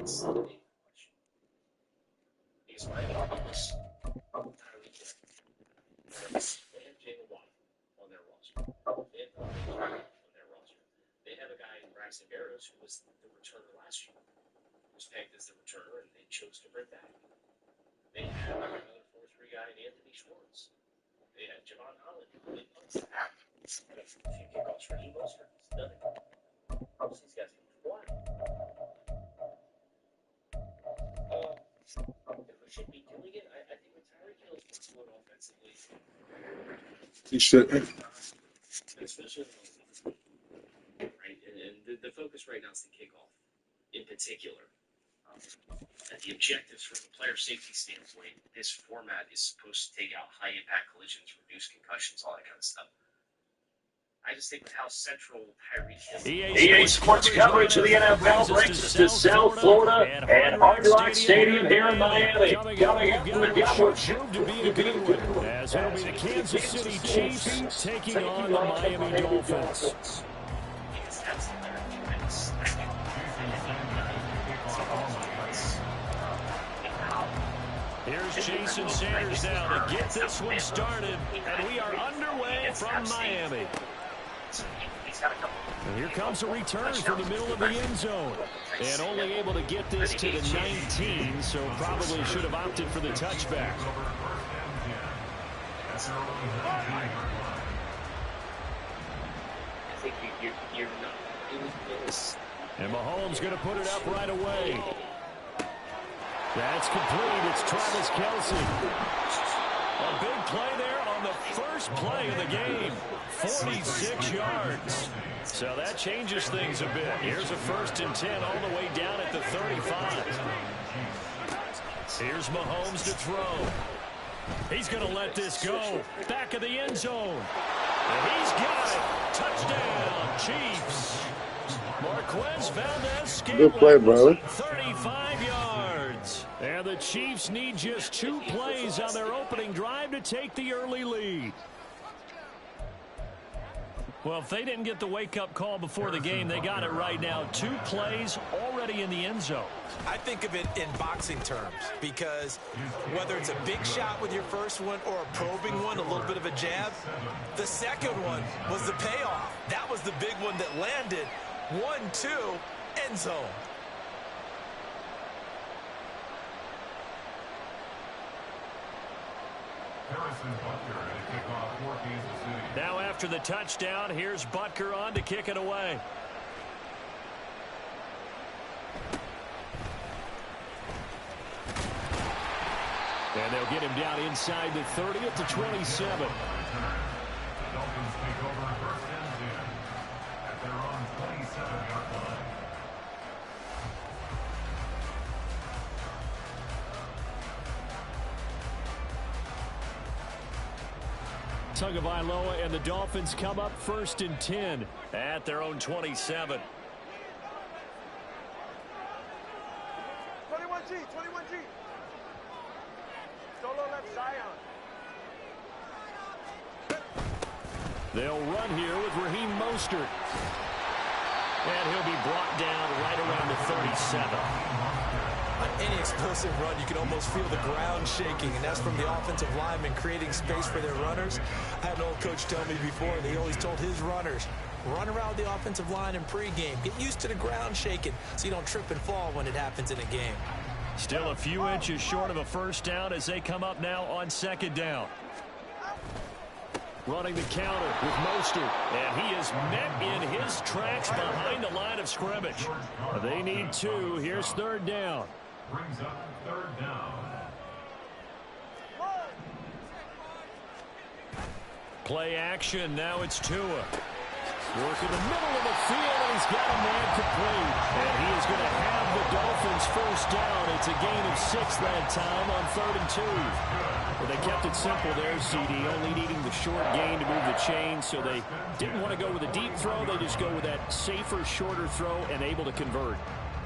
That's the big question. Because Miami was Tyreek Hill. They have Jalen Watt on their roster. They have on their roster. They have a guy in Braxton Berrios who was the returner last year. Who was pegged as the returner, and they chose to bring back. They have another 4-3 guy in Anthony Schwartz. They had Javon Holland. They punts. Had a few kickoffs for Emo. He's done it. These guys can fly. If we should be doing it, I think with Tyreek Hill is good offensively. He should. Especially right, and the focus right now is the kickoff, in particular. And the objectives from a player safety standpoint, this format is supposed to take out high-impact collisions, reduce concussions, all that kind of stuff. I just think with how central Tyreek Hill is. EA Sports coverage of the NFL brings us to South Florida and Hard Rock Stadium here in Miami. Coming up, we've got what should be a good one. As it'll be the Kansas City Chiefs taking on the Miami Dolphins. Here's Jason Sanders now to get this one started, and we are underway from Miami. And here comes a return from the middle of the end zone. And only able to get this to the 19, so probably should have opted for the touchback. I think you're not. And Mahomes going to put it up right away. That's complete. It's Travis Kelce. A big play there on the first play of the game. 46 yards. So that changes things a bit. Here's a 1st and 10 all the way down at the 35. Here's Mahomes to throw. He's going to let this go. Back of the end zone. And he's got it. Touchdown, Chiefs. Marquez Valdez-Scantling. Good play, brother. 35 yards. And the Chiefs need just 2 plays on their opening drive to take the early lead. Well, if they didn't get the wake-up call before the game, they got it right now. 2 plays already in the end zone. I think of it in boxing terms because whether it's a big shot with your first one or a probing one, a little bit of a jab, the second one was the payoff. That was the big one that landed. 1-2, end zone. Now after the touchdown, here's Butker on to kick it away. And they'll get him down inside the 30 at the 27. Dolphins take over 1st and 10 at their own 27-yard line. Tagovailoa and the Dolphins come up 1st and 10 at their own 27. 21G. Solo left Zion. They'll run here with Raheem Mostert. And he'll be brought down right around the 37. On any explosive run, you can almost feel the ground shaking, and that's from the offensive linemen creating space for their runners. I had an old coach tell me before, and he always told his runners, run around the offensive line in pregame. Get used to the ground shaking so you don't trip and fall when it happens in a game. Still a few inches short of a 1st down as they come up now on 2nd down. Running the counter with Mostert, and he is met in his tracks behind the line of scrimmage. They need 2. Here's 3rd down. Brings up 3rd down. Play action. Now it's Tua. Work in the middle of the field, and he's got a man complete. And he is going to have the Dolphins 1st down. It's a gain of 6 that time on 3rd and 2. Well, they kept it simple there, CD, only needing the short gain to move the chain, so they didn't want to go with a deep throw. They just go with that safer, shorter throw and able to convert.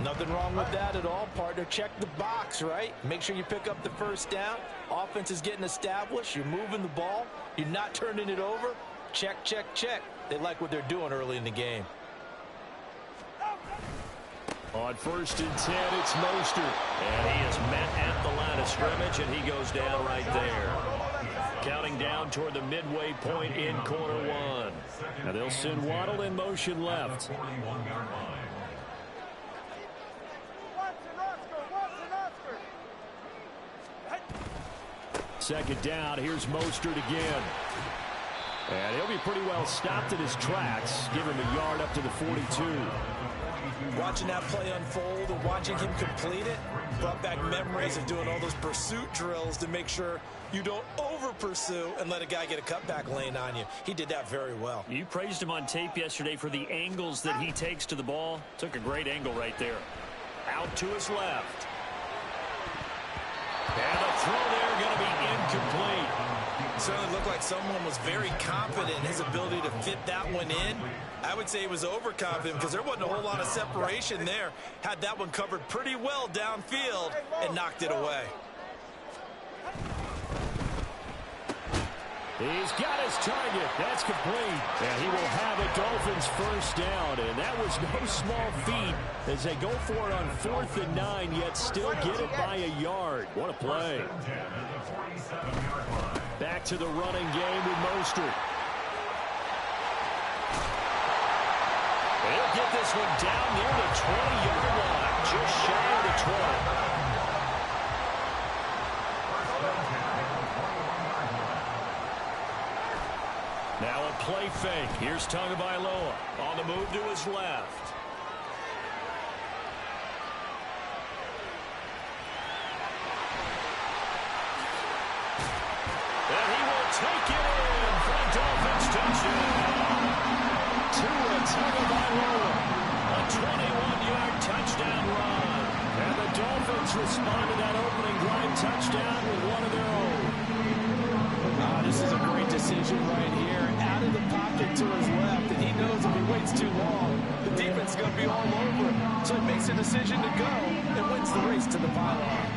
Nothing wrong with that at all, partner. Check the box, right? Make sure you pick up the 1st down. Offense is getting established. You're moving the ball. You're not turning it over. Check, check, check. They like what they're doing early in the game. On 1st and 10, it's Mostert. And he is met at the line of scrimmage, and he goes down right there. Counting down toward the midway point in quarter one. Now they'll send Waddle in motion left. Second down, here's Mostert again. And he'll be pretty well stopped in his tracks. Give him a yard up to the 42. Watching that play unfold and watching him complete it brought back memories of doing all those pursuit drills to make sure you don't over-pursue and let a guy get a cutback lane on you. He did that very well. You praised him on tape yesterday for the angles that he takes to the ball. Took a great angle right there. Out to his left. And the throw there going to be incomplete. It certainly looked like someone was very confident in his ability to fit that one in. I would say he was overconfident because there wasn't a whole lot of separation there. Had that one covered pretty well downfield and knocked it away. He's got his target. That's complete. And he will have a Dolphins first down. And that was no small feat as they go for it on 4th and 9, yet still get it by a yard. What a play. Back to the running game with Mostert. He'll get this one down near the 20-yard line, just shy of the 20. Now a play fake. Here's Tagovailoa on the move to his left. And he will take it in for a Dolphins touchdown. Tua Tagovailoa, a 21-yard touchdown run. And the Dolphins respond to that opening drive touchdown with one of their own. This is a great decision right here. Out of the pocket to his left, and he knows if he waits too long, the defense is going to be all over him. So he makes a decision to go and wins the race to the pylon.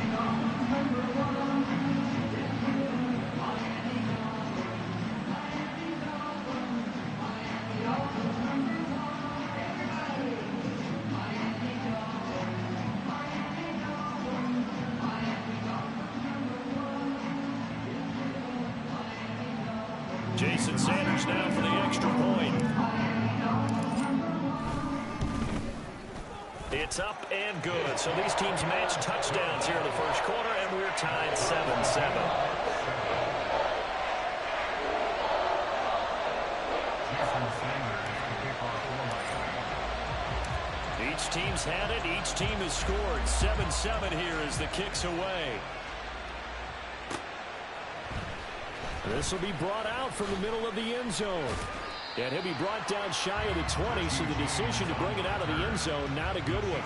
Jason Sanders now for the extra point. It's up and good. So these teams match touchdowns here in the first quarter, and we're tied 7-7. Each team's had it. Each team has scored. 7-7 here as the kick's away. This will be brought out from the middle of the end zone. And he'll be brought down shy of the 20, so the decision to bring it out of the end zone, not a good one.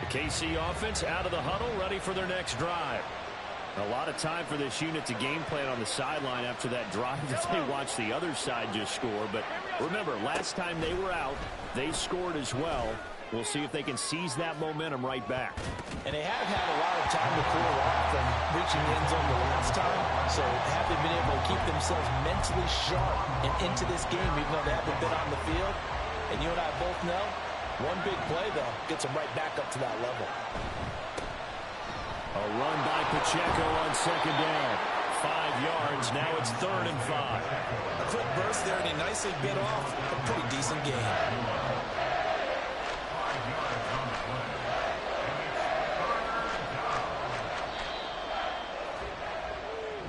The KC offense out of the huddle, ready for their next drive. A lot of time for this unit to game plan on the sideline after that drive that they watched the other side just score. But remember, last time they were out, they scored as well. We'll see if they can seize that momentum right back. And they haven't had a lot of time to cool off from reaching the end zone the last time. So have they been able to keep themselves mentally sharp and into this game, even though they haven't been on the field? And you and I both know, one big play, though, gets them right back up to that level. A run by Pacheco on second down. 5 yards. Now it's 3rd and 5. A quick burst there, and he nicely bit off a pretty decent game.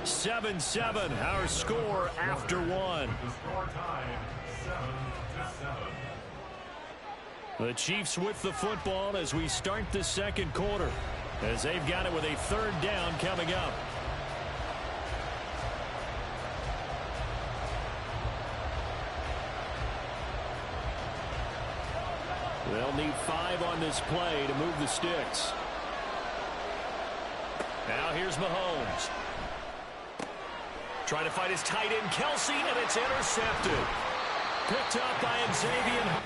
7-7, our score after one. The score tied 7-7. The Chiefs with the football as we start the second quarter, as they've got it with a 3rd down coming up. They'll need 5 on this play to move the sticks. Now here's Mahomes. Trying to fight his tight end, Kelsey, and it's intercepted. Picked up by Xavier.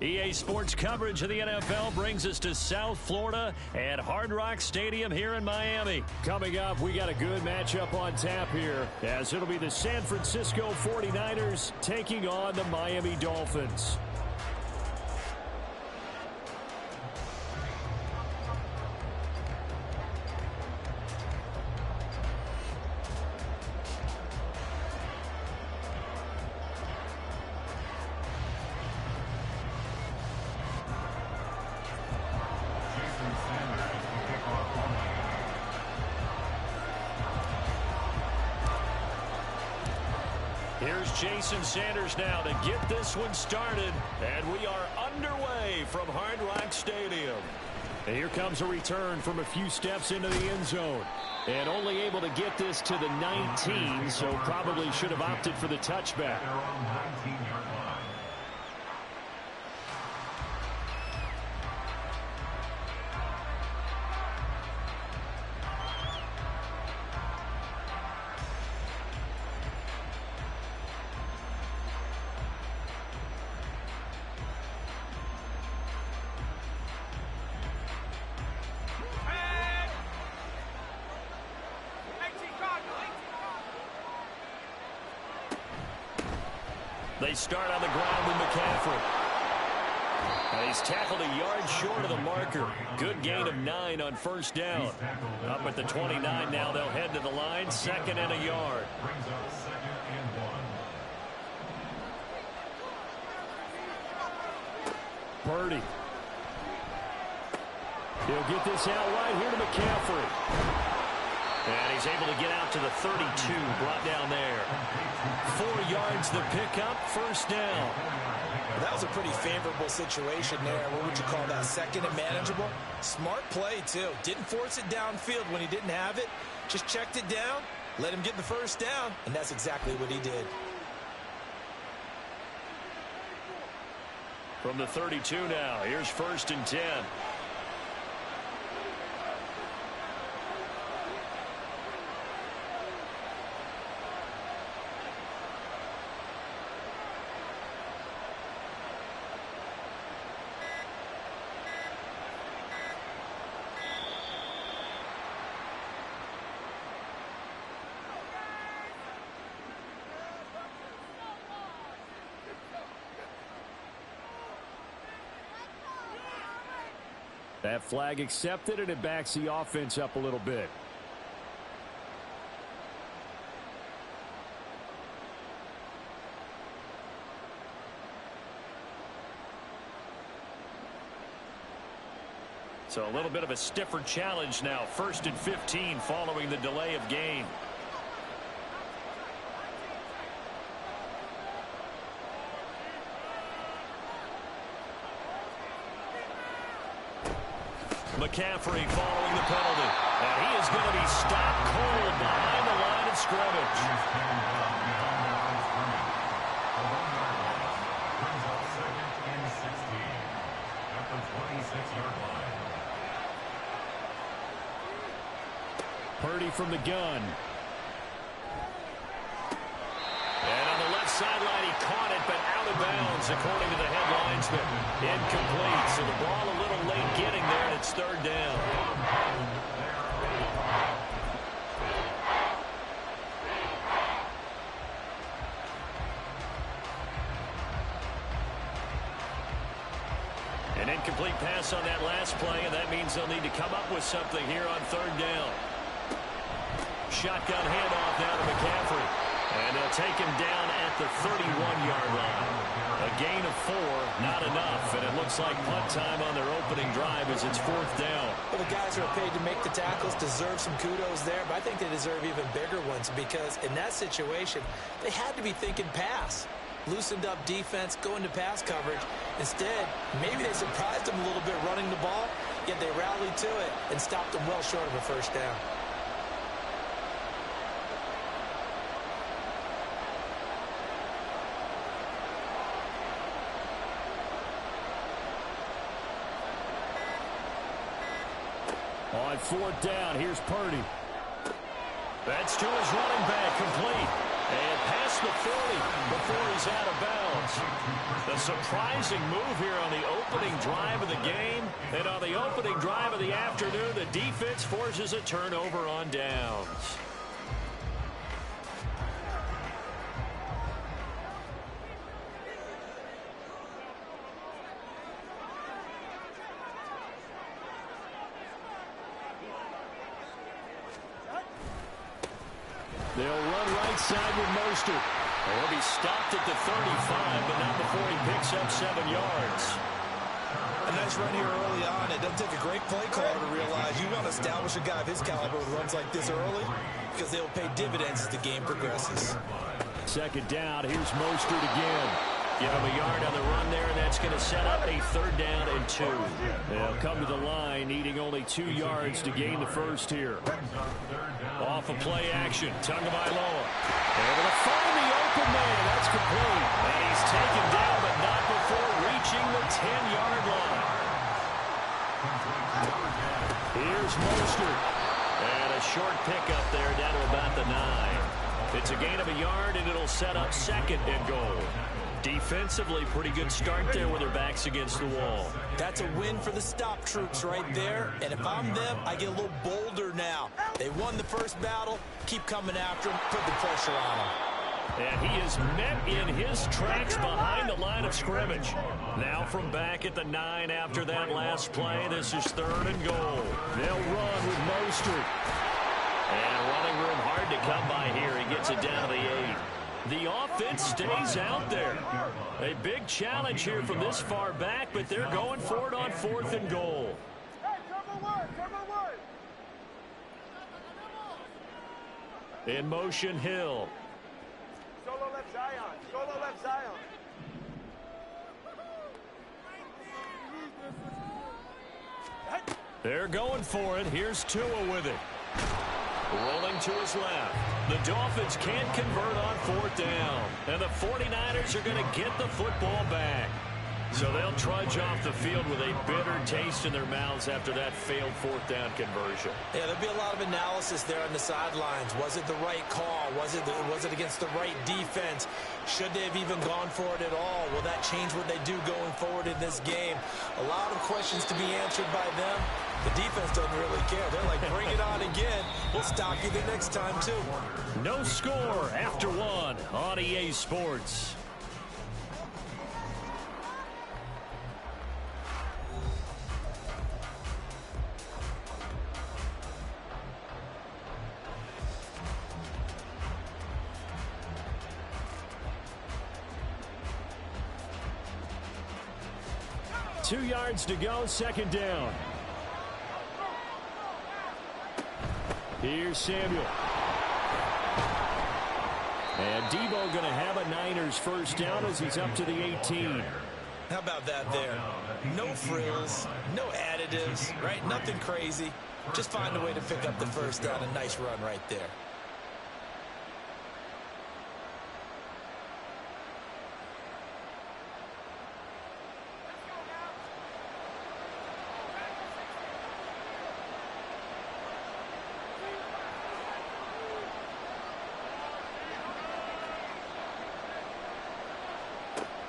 EA Sports coverage of the NFL brings us to South Florida at Hard Rock Stadium here in Miami. Coming up, we got a good matchup on tap here, as it'll be the San Francisco 49ers taking on the Miami Dolphins. Here's Jason Sanders now to get this one started, and we are underway from Hard Rock Stadium. And here comes a return from a few steps into the end zone, and only able to get this to the 19, so probably should have opted for the touchback. Their own 19-yard line. They start on the ground with McCaffrey. And he's tackled a yard short of the marker. Good gain of 9 on first down. Up at the 29 now, they'll head to the line, 2nd and a yard. Brings up 2nd and 1. Purdy. He'll get this out right here to McCaffrey. And he's able to get out to the 32, brought down there. 4 yards the pickup, first down. That was a pretty favorable situation there. What would you call that? 2nd and manageable? Smart play, too. Didn't force it downfield when he didn't have it. Just checked it down, let him get the first down, and that's exactly what he did. From the 32 now, here's 1st and 10. That flag accepted, and it backs the offense up a little bit. So a little bit of a stiffer challenge now. 1st and 15 following the delay of game. McCaffrey following the penalty. And he is going to be stopped cold behind the line of scrimmage. Brings up 2nd and 16 at the 26-yard line. Purdy from the gun. And on the left sideline, he caught it, but out of bounds, according to the head linesman. Incomplete, so the ball a little late getting there, and it's 3rd down. An incomplete pass on that last play, and that means they'll need to come up with something here on 3rd down. Shotgun handoff now to McCaffrey. And they'll take him down at the 31-yard line. A gain of 4, not enough. And it looks like punt time on their opening drive as it's 4th down. Well, the guys who are paid to make the tackles deserve some kudos there, but I think they deserve even bigger ones because in that situation, they had to be thinking pass. Loosened up defense, going to pass coverage. Instead, maybe they surprised them a little bit running the ball, yet they rallied to it and stopped them well short of a first down. On 4th down, here's Purdy. That's to his running back, complete. And past the 40 before he's out of bounds. The surprising move here on the opening drive of the game. And on the opening drive of the afternoon, the defense forces a turnover on downs. They'll run right side with Mostert. He'll be stopped at the 35, but not before he picks up 7 yards. A nice run here early on. It doesn't take a great play caller to realize you want to establish a guy of his caliber with runs like this early because they'll pay dividends as the game progresses. Second down, here's Mostert again. Give him a yard on the run there, and that's going to set up a 3rd down and 2. They'll come to the line, needing only 2 yards to gain the first here. Off of play action, Tagovailoa. Able to find the open man. That's complete. And he's taken down, but not before reaching the 10-yard line. Here's Mostert. And a short pickup there down to about the 9. It's a gain of a yard, and it'll set up 2nd and goal. Defensively, pretty good start there with their backs against the wall. That's a win for the stop troops right there. And if I'm them, I get a little bolder now. They won the first battle. Keep coming after them. Put the pressure on them. And he is met in his tracks behind the line of scrimmage. Now from back at the 9 after that last play, this is 3rd and goal. They'll run with Mostert. And running room hard to come by here. He gets it down to the 8. The offense stays out there. A big challenge here from this far back, but they're going for it on 4th and goal. In motion, Hill. Solo left Zion. Solo left Zion. They're going for it. Here's Tua with it. Rolling to his left. The Dolphins can't convert on 4th down. And the 49ers are going to get the football back. So they'll trudge off the field with a bitter taste in their mouths after that failed 4th down conversion. Yeah, there'll be a lot of analysis there on the sidelines. Was it the right call? Was it against the right defense? Should they have even gone for it at all? Will that change what they do going forward in this game? A lot of questions to be answered by them. The defense doesn't really care. They're like, bring it on again. We'll stop you the next time, too. No score after 1 on EA Sports. Two yards to go, 2nd down. Here's Samuel. And Debo going to have a Niners 1st down as he's up to the 18. How about that there? No frills, no additives, right? Nothing crazy. Just find a way to pick up the 1st down. A nice run right there.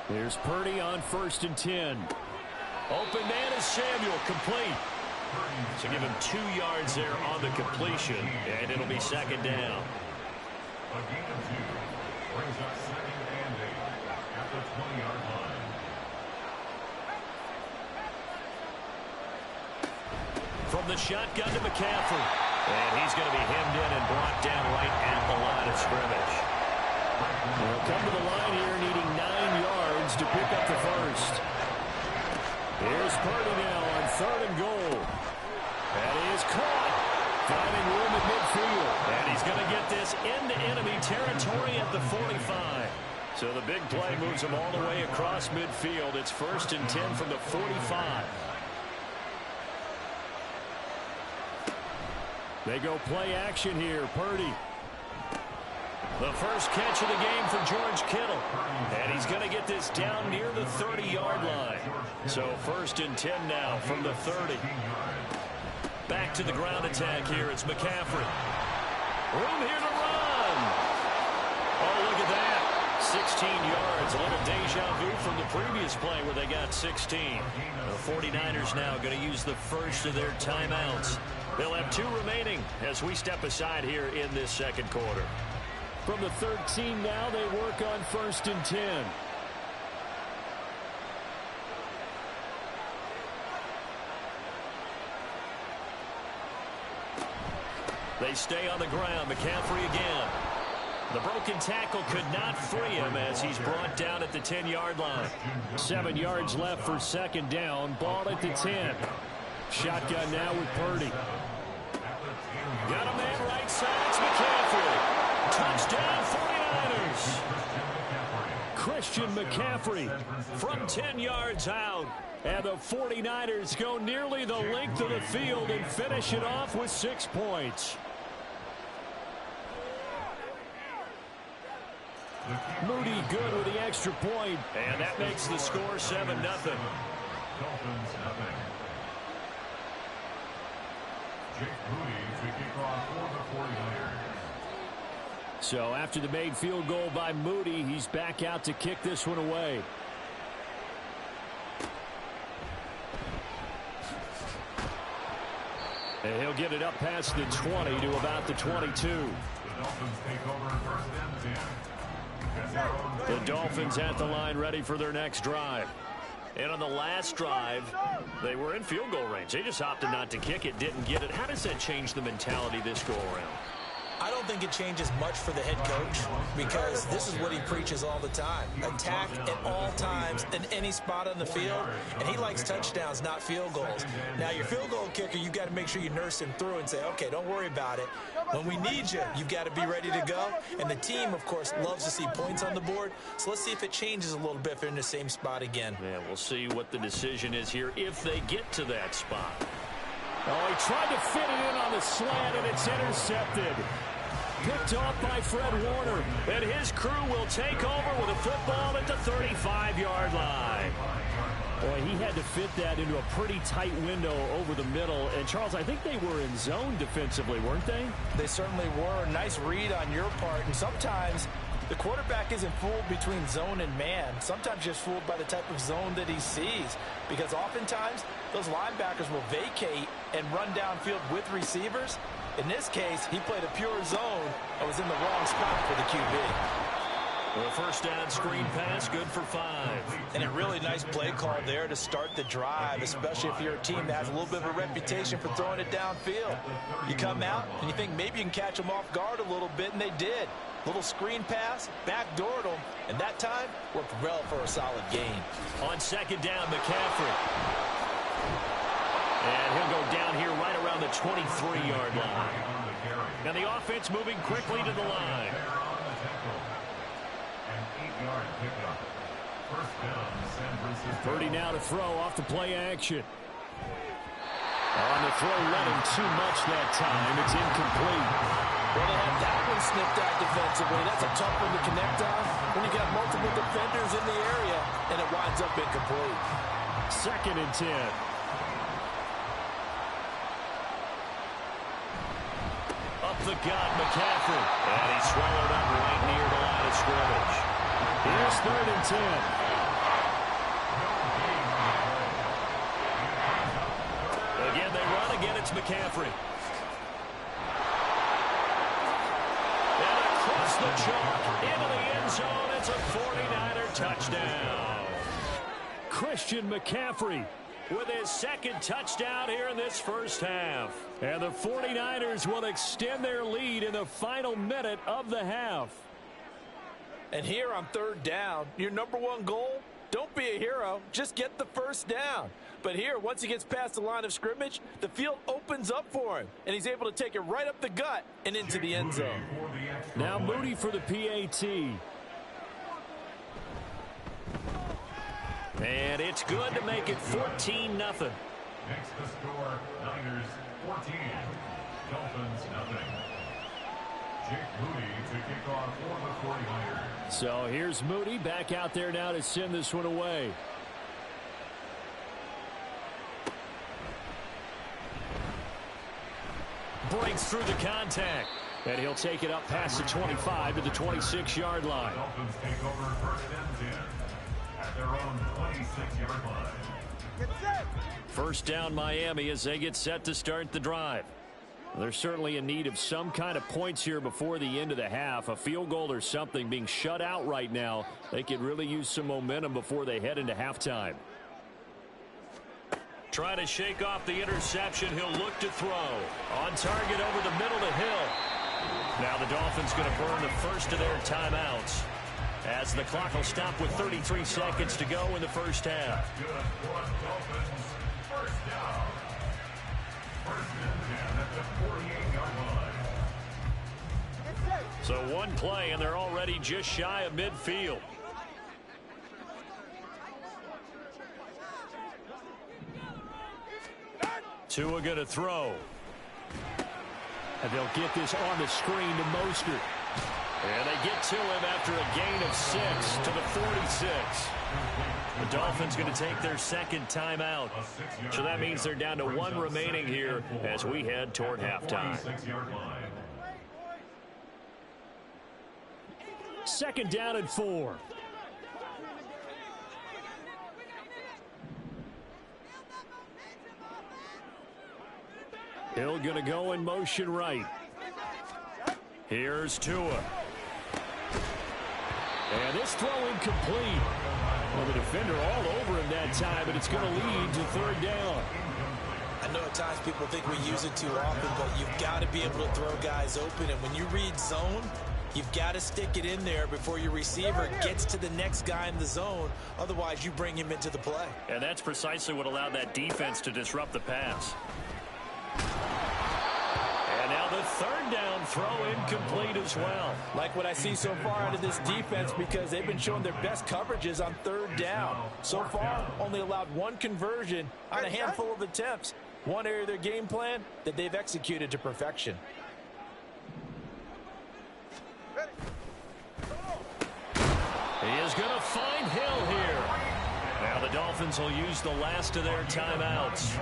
Here's Purdy on 1st and 10. Open man is Samuel, complete. So give him 2 yards there on the completion, and it'll be 2nd down. A gain of 2 brings up 2nd and 8 at the 20-yard line. From the shotgun to McCaffrey. And he's going to be hemmed in and brought down right at the line of scrimmage. They'll come to the line here needing 9 yards to pick up the 1st. Here's Purdy now on 3rd and goal. And he is caught. Finding room at midfield. And he's going to get this into enemy territory at the 45. So the big play moves him all the way across midfield. It's 1st and 10 from the 45. They go play action here. Purdy. The first catch of the game for George Kittle. And he's going to get this down near the 30-yard line. So 1st and 10 now from the 30. Back to the ground attack here. It's McCaffrey. Room here to run. A 16 yards. A little deja vu from the previous play where they got 16. The 49ers now going to use the first of their timeouts. They'll have 2 remaining as we step aside here in this second quarter. From the 13 now, they work on 1st and 10. They stay on the ground. McCaffrey again. The broken tackle could not free him as he's brought down at the 10-yard line. 7 yards left for 2nd down. Ball at the 10. Shotgun now with Purdy. Got a man right side. It's McCaffrey. Touchdown 49ers. Christian McCaffrey From 10 yards out. and the 49ers go nearly the length of the field and finish it off with 6 points. Moody good with the extra point. And that makes the score 7-0. Dolphins nothing. Jake Moody to kick off for the 49ers. So after the made field goal by Moody, he's back out to kick this one away. And he'll get it up past the 20 to about the 22. The Dolphins take over 1st and 10. The Dolphins at the line ready for their next drive. And on the last drive, they were in field goal range. They just opted not to kick it, didn't get it. How does that change the mentality this go around? I don't think it changes much for the head coach because this is what he preaches all the time. Attack at all times in any spot on the field, and he likes touchdowns, not field goals. Now, your field goal kicker, you've got to make sure you nurse him through and say, okay, don't worry about it. When we need you, you've got to be ready to go. And the team, of course, loves to see points on the board. So let's see if it changes a little bit if they're in the same spot again. Yeah, we'll see what the decision is here if they get to that spot. Oh, he tried to fit it in on the slant, and it's intercepted. Picked off by Fred Warner. And his crew will take over with a football at the 35-yard line. Boy, he had to fit that into a pretty tight window over the middle. And, Charles, I think they were in zone defensively, weren't they? They certainly were. Nice read on your part. And sometimes the quarterback isn't fooled between zone and man. Sometimes just fooled by the type of zone that he sees. Because oftentimes, those linebackers will vacate and run downfield with receivers. In this case, he played a pure zone and was in the wrong spot for the QB. Well, first down screen pass, good for 5. And a really nice play call there to start the drive, especially if you're a team that has a little bit of a reputation for throwing it downfield. You come out and you think maybe you can catch them off guard a little bit, and they did. Little screen pass, backdoored them, and that time worked well for a solid gain. On second down, McCaffrey. And he'll go down here right around the 23-yard line. Now the offense moving quickly to the line. Purdy now to throw off the play action. On the throw, let him too much that time. It's incomplete. Well, they have that one snipped out defensively. That's a tough one to connect on when you got multiple defenders in the area, and it winds up incomplete. 2nd and 10. Up the gut, McCaffrey. And he swallowed up right near the line of scrimmage. Here's 3rd and 10. Again, they run. Again, it's McCaffrey. And across the chalk into the end zone. It's a 49er touchdown. Christian McCaffrey with his 2nd touchdown here in this first half. And the 49ers will extend their lead in the final minute of the half. And here on 3rd down, your #1 goal, don't be a hero, just get the first down. But here, once he gets past the line of scrimmage, the field opens up for him, and he's able to take it right up the gut and into the end zone. Now Moody for the PAT. And it's good to make it 14-0. Next the score, Niners 14, Dolphins nothing. Jake Moody to kick off for the 49ers. So here's Moody back out there now to send this one away. Breaks through the contact. And he'll take it up past the 25 to the 26-yard line. Dolphins take over first and 10 at their own 26-yard line. Get set. First down Miami as they get set to start the drive. They're certainly in need of some kind of points here before the end of the half. A field goal or something. Being shut out right now. They could really use some momentum before they head into halftime. Trying to shake off the interception. He'll look to throw. On target over the middle to Hill. Now the Dolphins going to burn the first of their timeouts, as the clock will stop with 33 seconds to go in the first half. Good for Dolphins. First down. First and 10 at the 48-yard line. Get set. So one play, and they're already just shy of midfield. Tua going to throw. And they'll get this on the screen to Mostert. And they get to him after a gain of 6 to the 46. The Dolphins going to take their second timeout. So that means they're down to 1 remaining here as we head toward halftime. 46-yard line. Second down and 4. Hill going to go in motion right. Here's Tua. And this throw incomplete. Well, the defender all over him that time, and it's going to lead to third down. I know at times people think we use it too often, but you've got to be able to throw guys open. And when you read zone, you've got to stick it in there before your receiver gets to the next guy in the zone. Otherwise, you bring him into the play. And that's precisely what allowed that defense to disrupt the pass. And now the third down throw incomplete as well. Like what I see so far out of this defense, because they've been showing their best coverages on third down. So far, only allowed 1 conversion on a handful of attempts. One area of their game plan that they've executed to perfection. He is going to find Hill here. Now the Dolphins will use the last of their timeouts,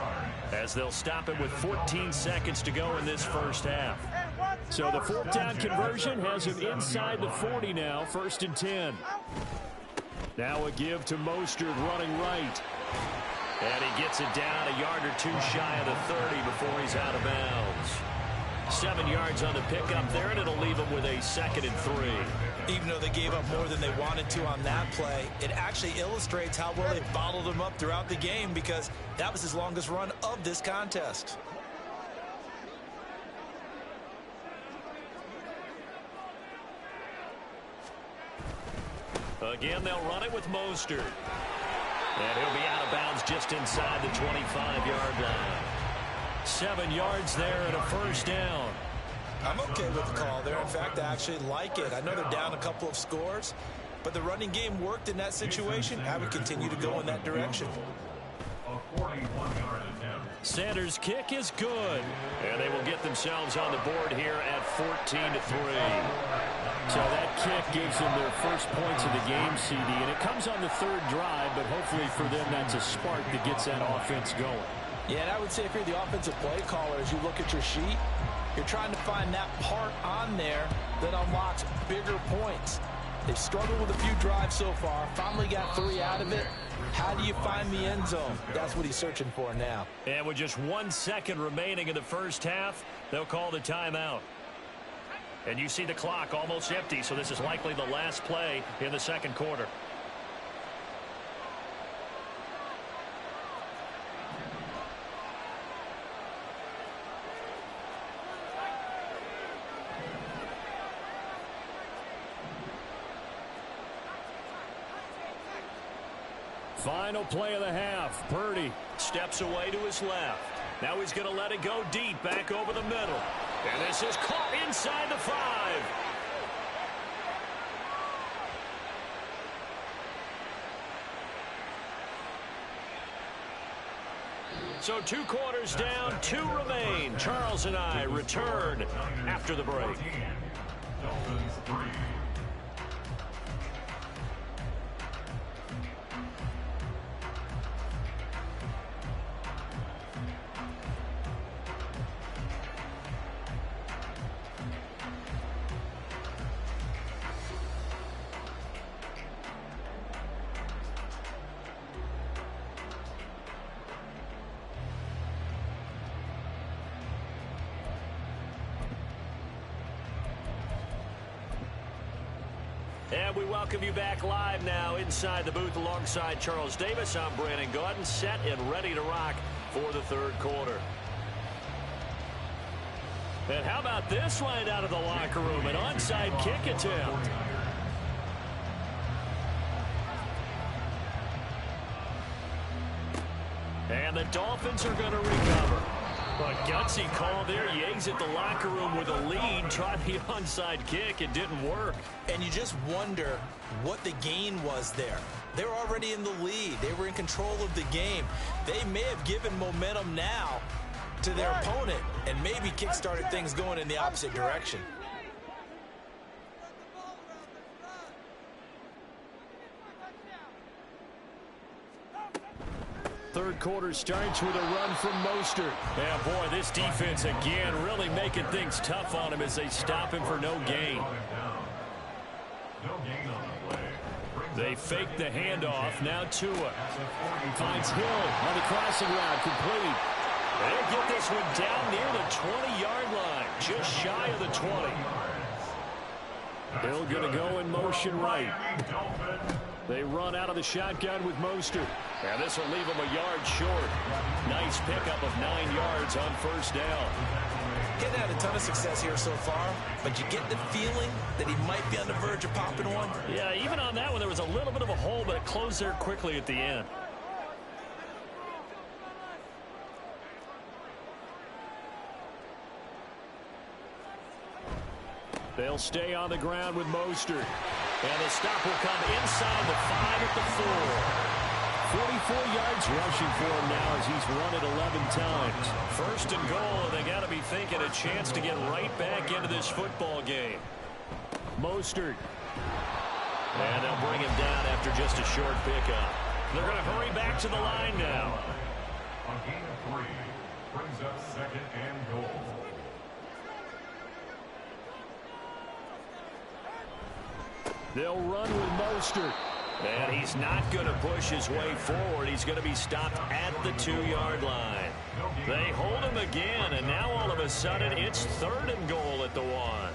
as they'll stop it with 14 seconds to go in this first half. So the fourth down conversion has him inside the 40 now, first and 10. Now a give to Mostert running right. And he gets it down a yard or 2 shy of the 30 before he's out of bounds. 7 yards on the pickup there, and it'll leave him with a 2nd and 3. Even though they gave up more than they wanted to on that play, it actually illustrates how well they bottled him up throughout the game, because that was his longest run of this contest. Again, they'll run it with Mostert. And he'll be out of bounds just inside the 25-yard line. 7 yards there and a first down. I'm okay with the call there. In fact, I actually like it. I know they're down a couple of scores, but the running game worked in that situation. I would continue to go in that direction. A 41-yard attempt. Sanders' kick is good. And they will get themselves on the board here at 14-3. So that kick gives them their first points of the game, CD. And it comes on the third drive, but hopefully for them that's a spark that gets that offense going. Yeah, and I would say if you're the offensive play caller, as you look at your sheet, you're trying to find that part on there that unlocks bigger points. They've struggled with a few drives so far, finally got 3 out of it. How do you find the end zone? That's what he's searching for now. And with just 1 second remaining in the first half, they'll call the timeout. And you see the clock almost empty, so this is likely the last play in the second quarter. Final play of the half. Purdy steps away to his left. Now he's going to let it go deep, back over the middle. And this is caught inside the 5. So 2 quarters down, 2 remain. Charles and I return after the break. Dolphins 3. And we welcome you back live now inside the booth alongside Charles Davis. I'm Brandon Gaudin, set and ready to rock for the third quarter. And how about this right out of the locker room? An onside kick attempt. And the Dolphins are going to recover. A gutsy call there. You exit the locker room with a lead. Tried the onside kick. It didn't work. And you just wonder what the gain was there. They're already in the lead. They were in control of the game. They may have given momentum now to their opponent and maybe kick-started things going in the opposite direction. Third quarter starts with a run from Mostert. Yeah, boy, this defense again really making things tough on him as they stop him for no gain. They fake the handoff. Now Tua finds Hill on the crossing route, complete. They get this one down near the 20-yard line, just shy of the 20. Hill going to go in motion right. They run out of the shotgun with Mostert. And this will leave him a yard short. Nice pickup of 9 yards on first down. Getting had a ton of success here so far, but you get the feeling that he might be on the verge of popping one. Yeah, even on that one, there was a little bit of a hole, but it closed there quickly at the end. They'll stay on the ground with Mostert. And the stop will come inside the 5 at the 4. 44 yards rushing for him now as he's run it 11 times. First and goal, and they got to be thinking a chance to get right back into this football game. Mostert. And they'll bring him down after just a short pickup. They're going to hurry back to the line now. A gain of 3 brings up second and goal. They'll run with Mostert. And he's not going to push his way forward. He's going to be stopped at the 2-yard line. They hold him again, and now all of a sudden it's third and goal at the 1.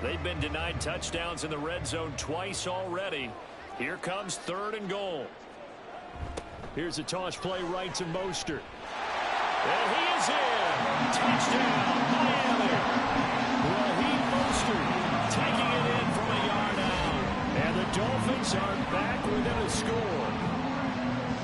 They've been denied touchdowns in the red zone twice already. Here comes third and goal. Here's a toss play right to Mostert. And he is in. Touchdown, Miami. Raheem Mostert taking it in from a yard out. And the Dolphins are back within a score.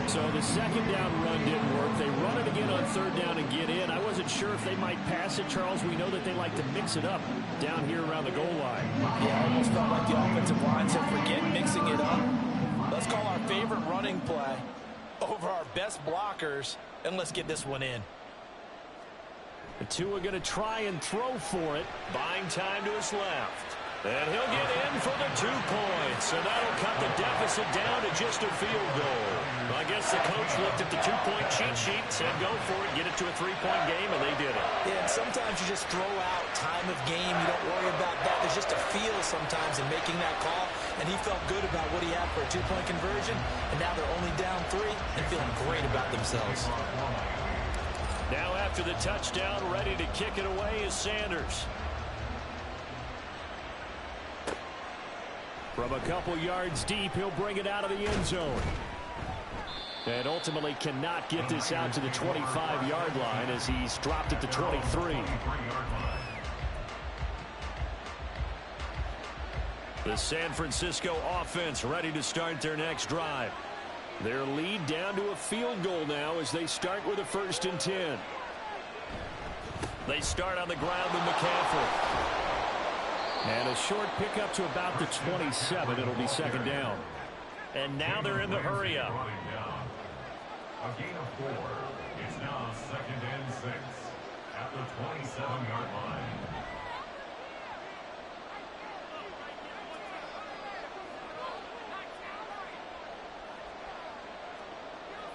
So the second down run didn't work. They run it again on third down and get in. I wasn't sure if they might pass it, Charles. We know that they like to mix it up down here around the goal line. Yeah, almost felt like the offensive line said, forget mixing it up. Let's call our favorite running play over our best blockers, and let's get this one in. The two are going to try and throw for it. Buying time to his left. And he'll get in for the 2 points. And that'll cut the deficit down to just a field goal. I guess the coach looked at the 2-point cheat sheet, said go for it, get it to a 3-point game, and they did it. Yeah, and sometimes you just throw out time of game. You don't worry about that. There's just a feel sometimes in making that call. And he felt good about what he had for a 2-point conversion. And now they're only down 3 and feeling great about themselves. Now after the touchdown, ready to kick it away is Sanders. From a couple yards deep, he'll bring it out of the end zone. And ultimately cannot get this out to the 25-yard line as he's dropped at the 23. The San Francisco offense ready to start their next drive. Their lead down to a field goal now as they start with a 1st and 10. They start on the ground with McCaffrey. And a short pickup to about the 27. It'll be second down. And now they're in the hurry up. A gain of 4. It's now second and 6 at the 27-yard line.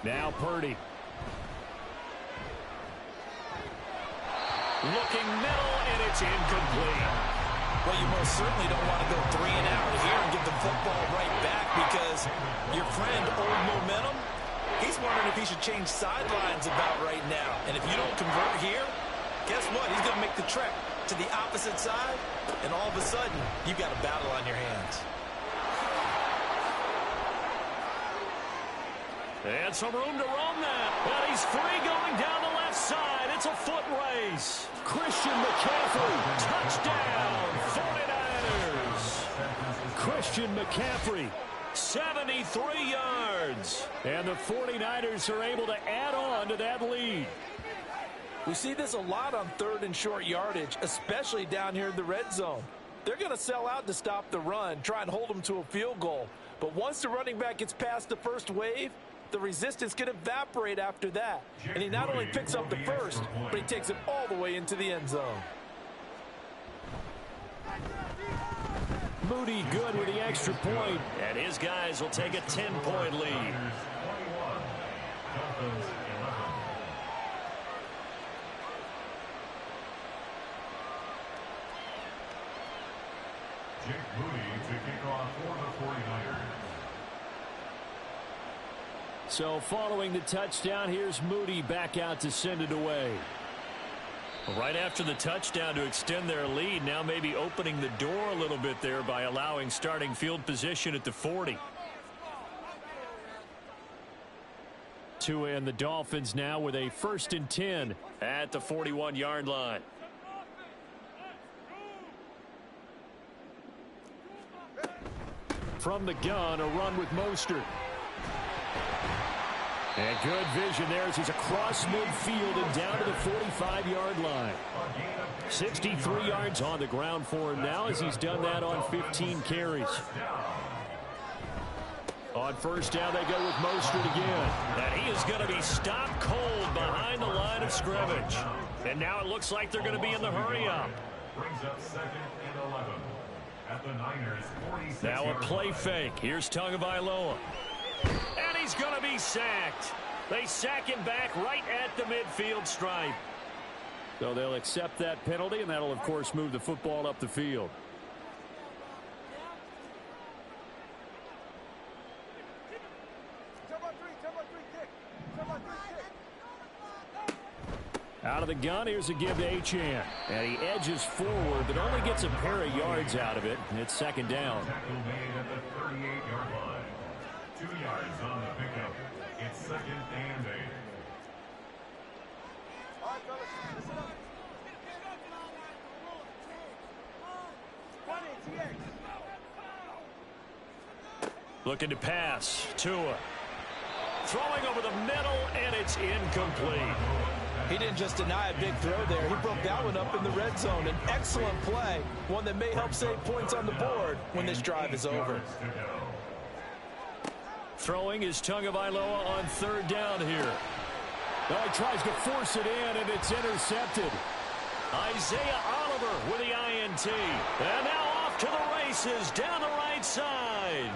Now Purdy. Looking middle, and it's incomplete. Well, you most certainly don't want to go 3 and out here and give the football right back because your friend, Old Momentum, he's wondering if he should change sidelines about right now. And if you don't convert here, guess what? He's going to make the trek to the opposite side, and all of a sudden, you've got a battle on your hands. And some room to roam that. And he's free going down the left side. It's a foot race. Christian McCaffrey, touchdown, 49ers. Christian McCaffrey, 73 yards. And the 49ers are able to add on to that lead. We see this a lot on 3rd and short yardage, especially down here in the red zone. They're going to sell out to stop the run, try and hold them to a field goal. But once the running back gets past the first wave, the resistance can evaporate after that. And he not only picks up the first, but he takes it all the way into the end zone. Moody good with the extra point, and his guys will take a 10-point lead. Jake Moody to kick off for the 49ers. So following the touchdown, here's Moody back out to send it away. Right after the touchdown to extend their lead, now maybe opening the door a little bit there by allowing starting field position at the 40. Tua and the Dolphins now with a 1st and 10 at the 41-yard line. From the gun, a run with Mostert. And good vision there as he's across midfield and down to the 45-yard line. 63 yards on the ground for him now as he's done that on 15 carries. On 1st down, they go with Mostert again. And he is going to be stopped cold behind the line of scrimmage. And now it looks like they're going to be in the hurry-up. Brings up 2nd and 11. At the Niners, 46 now a play fake. Here's Tagovailoa. And he's going to be sacked. They sack him back right at the midfield stripe. So they'll accept that penalty, and that'll, of course, move the football up the field. Out of the gun, here's a give to Achane. And he edges forward, but only gets a pair of yards out of it. And it's 2nd down. Tackle made at the 38-yard line. 2 yards on the pickup. It's 2nd and 8. All right, fellas, listen up. 20, TX. Looking to pass. Tua. Throwing over the middle, and it's incomplete. He didn't just deny a big throw there. He broke that one up in the red zone. An excellent play, one that may help save points on the board when this drive is over. Throwing is Tagovailoa on 3rd down here. Now he tries to force it in, and it's intercepted. Isaiah Oliver with the INT. And now off to the races down the right side.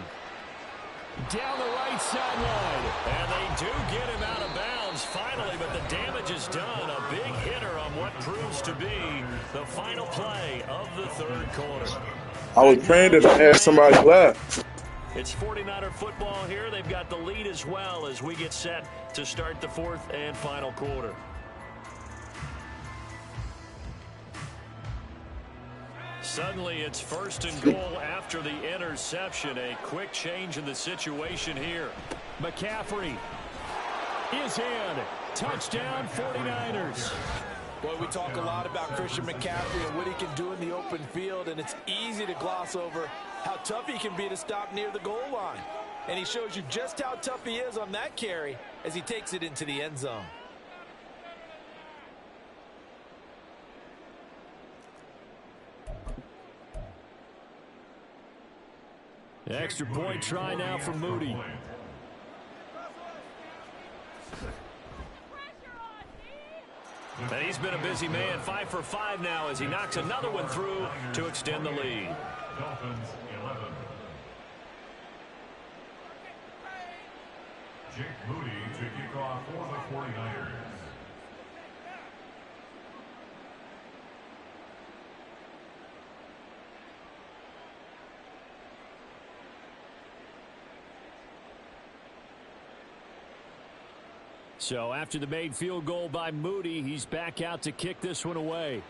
Down the right sideline. And they do get him out of bounds finally, but the damage is done. A big hitter on what proves to be the final play of the 3rd quarter. I was praying that I had somebody left. It's 49er football here. They've got the lead as well as we get set to start the 4th and final quarter. Suddenly it's 1st and goal after the interception. A quick change in the situation here. McCaffrey is in. Touchdown 49ers. Boy, we talk a lot about Christian McCaffrey and what he can do in the open field, and it's easy to gloss over how tough he can be to stop near the goal line. And he shows you just how tough he is on that carry as he takes it into the end zone. Extra point try now for Moody. And he's been a busy man. 5 for 5 now as he knocks another one through to extend the lead. Dolphins 11. Jake Moody to kick off for the 49ers. So after the made field goal by Moody, he's back out to kick this one away.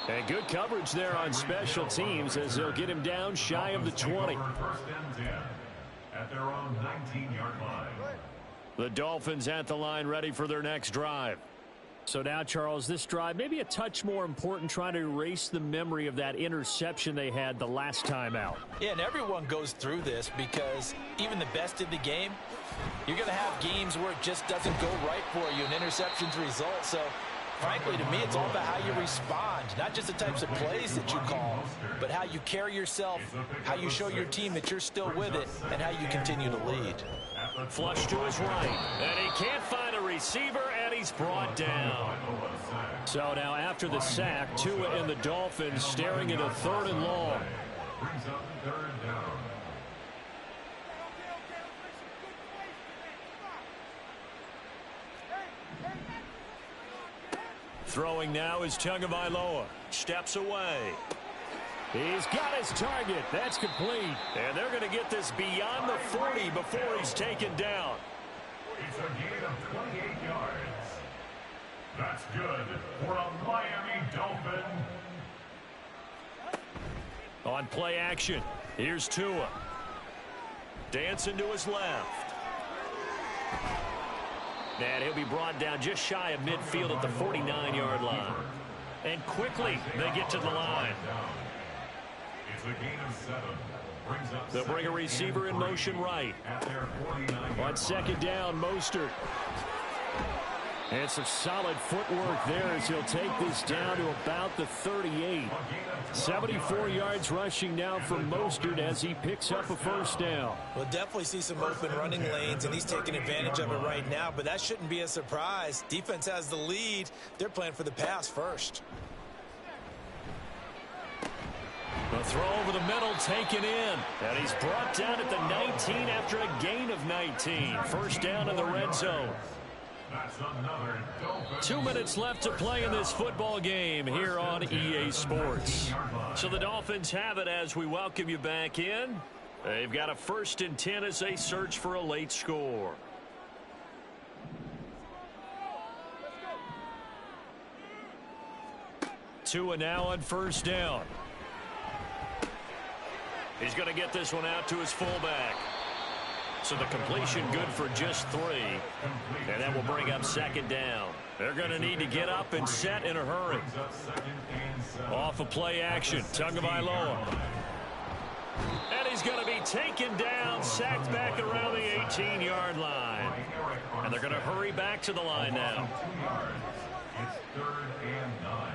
And good coverage there on special teams as they'll get him down shy of the 20. First and 10 at their own 19-yard line. The Dolphins at the line ready for their next drive. So now, Charles, this drive maybe a touch more important, trying to erase the memory of that interception they had the last time out. Yeah, and everyone goes through this because even the best in the game, you're going to have games where it just doesn't go right for you, and interceptions result. So, frankly, to me, it's all about how you respond, not just the types of plays that you call, but how you carry yourself, how you show your team that you're still with it, and how you continue to lead. Flush to his right, and he can't find a receiver, and he's brought down. So now after the sack, Tua and the Dolphins staring at a 3rd and long. Brings up 3rd down. Throwing now is Tagovailoa. Steps away. He's got his target. That's complete. And they're going to get this beyond the 40 before he's taken down. It's a gain of 28 yards. That's good for a Miami Dolphin. On play action, here's Tua. Dancing to his left. And he'll be brought down just shy of midfield at the 49-yard line. And quickly, they get to the line. It's a gain of 7. Brings up They'll bring a receiver in motion right. at their 49-yard On 2nd down, Mostert. And some solid footwork there as he'll take this down to about the 38. 74 yards rushing now from Mostert as he picks up a 1st down. We'll definitely see some open running lanes, and he's taking advantage of it right now, but that shouldn't be a surprise. Defense has the lead. They're playing for the pass first. The throw over the middle taken in. And he's brought down at the 19 after a gain of 19. 1st down in the red zone. That's another Dolphin. 2 minutes left to play in this football game here on EA Sports. So the Dolphins have it as we welcome you back in. They've got a 1st and 10 as they search for a late score. Tua now on 1st down. He's going to get this one out to his fullback. So the completion good for just 3. And that will bring up 2nd down. They're going to need to get up and set in a hurry. Off of play action, Tagovailoa. And he's going to be taken down, sacked back around the 18-yard line. And they're going to hurry back to the line now. It's 3rd and 9.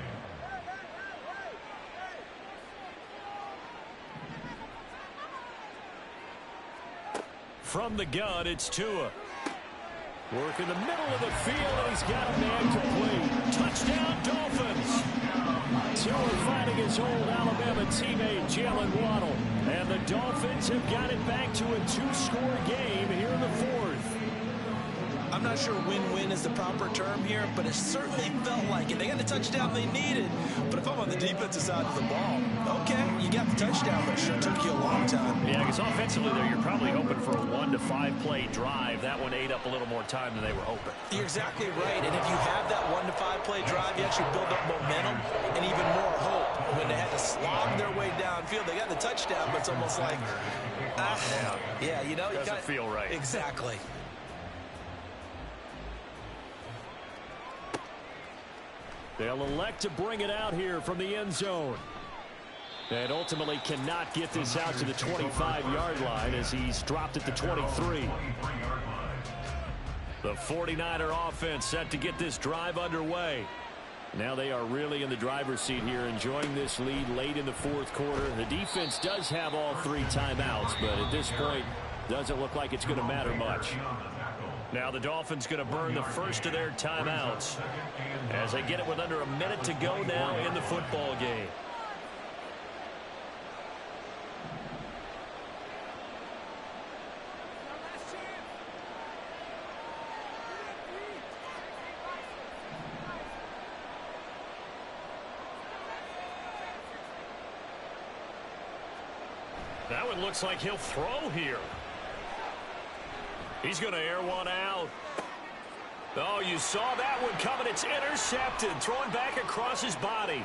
From the gun, it's Tua. Work in the middle of the field, and he's got a man complete. Touchdown, Dolphins. Tua finding his old Alabama teammate, Jalen Waddle. And the Dolphins have got it back to a 2-score game here in the 4th. I'm not sure win-win is the proper term here, but it certainly felt like it. They got the touchdown they needed. But if I'm on the defensive side of the ball, okay, you got the touchdown, but it sure took you a long time. Yeah, because offensively there, you're probably hoping for a 1 to 5 play drive. That one ate up a little more time than they were hoping. You're exactly right. And if you have that 1 to 5 play drive, you actually build up momentum and even more hope. When they had to slog their way downfield, they got the touchdown, but it's almost like, yeah, you know, doesn't feel right. Exactly. They'll elect to bring it out here from the end zone. And ultimately cannot get this out to the 25-yard line as he's dropped at the 23. The 49er offense set to get this drive underway. Now they are really in the driver's seat here, enjoying this lead late in the 4th quarter. The defense does have all 3 timeouts, but at this point, doesn't look like it's going to matter much. Now the Dolphins going to burn the first of their timeouts as they get it with under a minute to go now in the football game. That one looks like he'll throw here. He's going to air one out. Oh, you saw that one coming. It's intercepted. Throwing back across his body.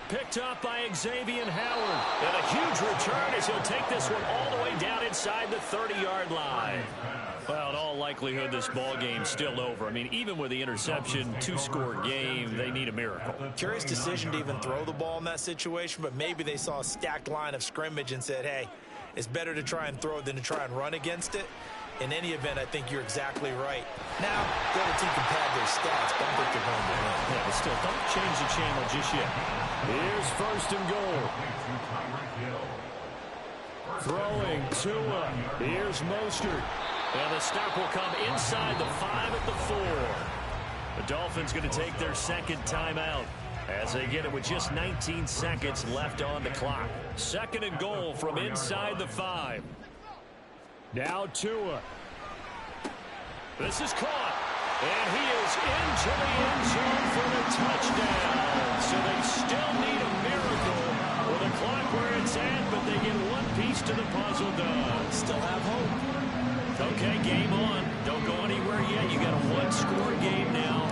picked up by Xavier Howard. And a huge return as he'll take this one all the way down inside the 30-yard line. Well, in all likelihood, this ball game's still over. I mean, even with the interception, two-score game, they need a miracle. Curious decision to even throw the ball in that situation, but maybe they saw a stacked line of scrimmage and said, hey, it's better to try and throw than to try and run against it. In any event, I think you're exactly right. Now, the other team can pad their stats, but I think they're going to win. Yeah, but still, don't change the channel just yet. Here's first and goal. Throwing Tua. Here's Mostert. And the stop will come inside the 5 at the 4. The Dolphins going to take their second timeout as they get it with just 19 seconds left on the clock. Second and goal from inside the 5. Now Tua. This is caught. And he is into the end zone for the touchdown. So they still need a miracle with the clock where it's at, but they get one piece to the puzzle done. Still have hope. Okay, game on. Don't go anywhere yet. You got a one-score game now.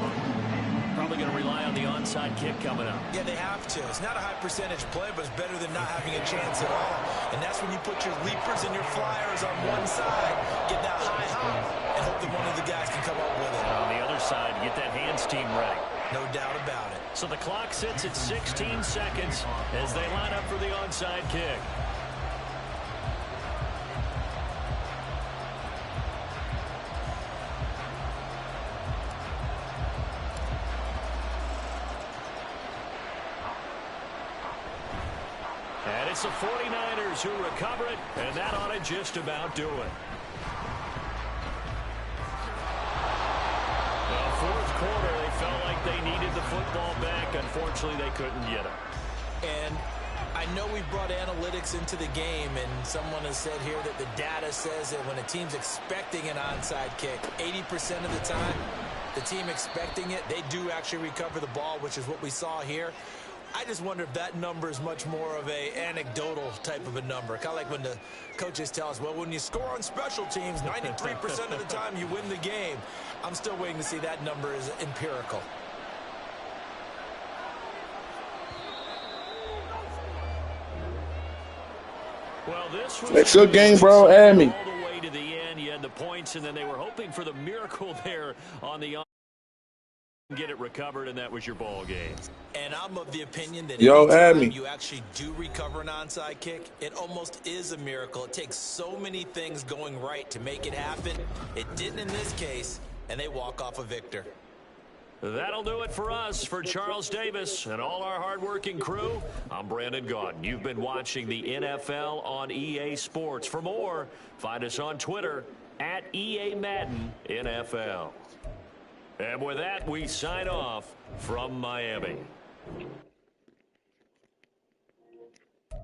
Probably going to rely on the onside kick coming up. Yeah, they have to. It's not a high percentage play, but it's better than not having a chance at all. And that's when you put your leapers and your flyers on one side, get that high hop, and hope that one of the guys can come up with it. On the other side, get that hands team ready. No doubt about it. So the clock sits at 16 seconds as they line up for the onside kick. And it's the 49ers who recover it, and that ought to just about do it. Well, fourth quarter, they felt like they needed the football back. Unfortunately, they couldn't get it. And I know we brought analytics into the game, and someone has said here that the data says that when a team's expecting an onside kick, 80% of the time, the team expecting it, they do actually recover the ball, which is what we saw here. I just wonder if that number is much more of a anecdotal type of a number. Kind of like when the coaches tell us, well, when you score on special teams, 93% of the time you win the game. I'm still waiting to see that number is empirical. Well, this was it's a good game, bro. Add me. all the way to the end. You had the points, and then they were hoping for the miracle there on the get it recovered, and that was your ball game. And I'm of the opinion that add me. you actually do recover an onside kick, it almost is a miracle. It takes so many things going right to make it happen. It didn't in this case, and they walk off a victor. That'll do it for us. For Charles Davis and all our hardworking crew, I'm Brandon Gaudin. You've been watching the NFL on EA Sports. For more, find us on Twitter at EA Madden NFL. And with that, we sign off from Miami.